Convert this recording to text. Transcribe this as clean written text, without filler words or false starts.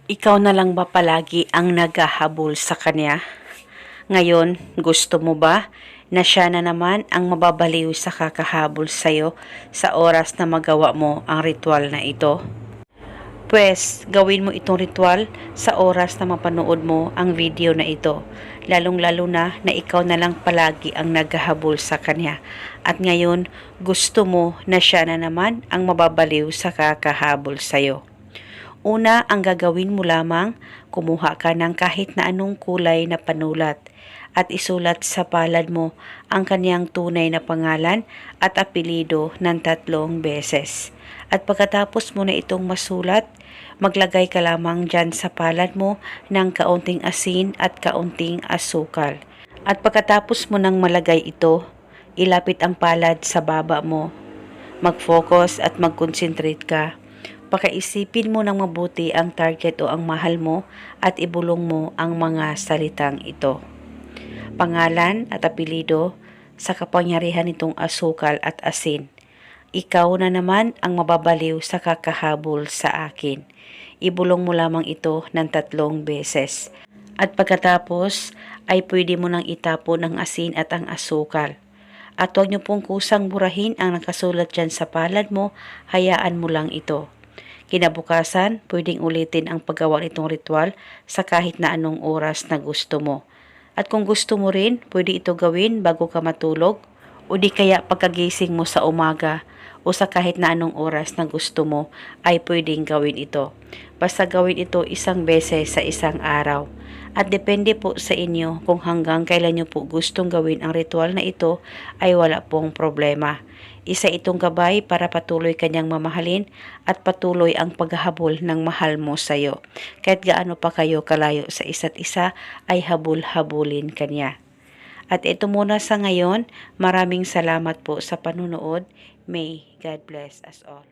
Ikaw na lang ba palagi ang naghahabol sa kanya? Ngayon, gusto mo ba na siya na naman ang mababaliw sa kakahabol sa'yo sa oras na magawa mo ang ritual na ito? Pwes, gawin mo itong ritual sa oras na mapanood mo ang video na ito, lalong-lalo na ikaw na lang palagi ang naghahabol sa kanya. At ngayon, gusto mo na siya na naman ang mababaliw sa kakahabol sa'yo. Una, ang gagawin mo lamang, kumuha ka ng kahit na anong kulay na panulat at isulat sa palad mo ang kanyang tunay na pangalan at apelido ng 3 beses. At pagkatapos mo na itong masulat, maglagay ka lamang dyan sa palad mo ng kaunting asin at kaunting asukal. At pagkatapos mo nang malagay ito, ilapit ang palad sa baba mo. Mag-focus at mag-concentrate ka. Pakaisipin mo ng mabuti ang target o ang mahal mo at ibulong mo ang mga salitang ito. Pangalan at apelido sa kapangyarihan nitong asukal at asin. Ikaw na naman ang mababaliw sa kakahabol sa akin. Ibulong mo lamang ito ng 3 beses. At pagkatapos ay pwede mo nang itapon ang asin at ang asukal. At huwag niyo pong kusang burahin ang nakasulat dyan sa palad mo, hayaan mo lang ito. Kinabukasan, pwedeng ulitin ang paggawa nitong ritual sa kahit na anong oras na gusto mo. At kung gusto mo rin, pwede ito gawin bago ka matulog o di kaya pagkagising mo sa umaga o sa kahit na anong oras na gusto mo ay pwedeng gawin ito. Basta gawin ito 1 beses sa isang araw. At depende po sa inyo kung hanggang kailan nyo po gustong gawin ang ritual na ito ay wala pong problema. Isa itong gabay para patuloy kanyang mamahalin at patuloy ang paghahabol ng mahal mo sa iyo. Kahit gaano pa kayo kalayo sa isa't isa ay habul-habulin kanya. At ito muna sa ngayon, maraming salamat po sa panunood. May God bless us all.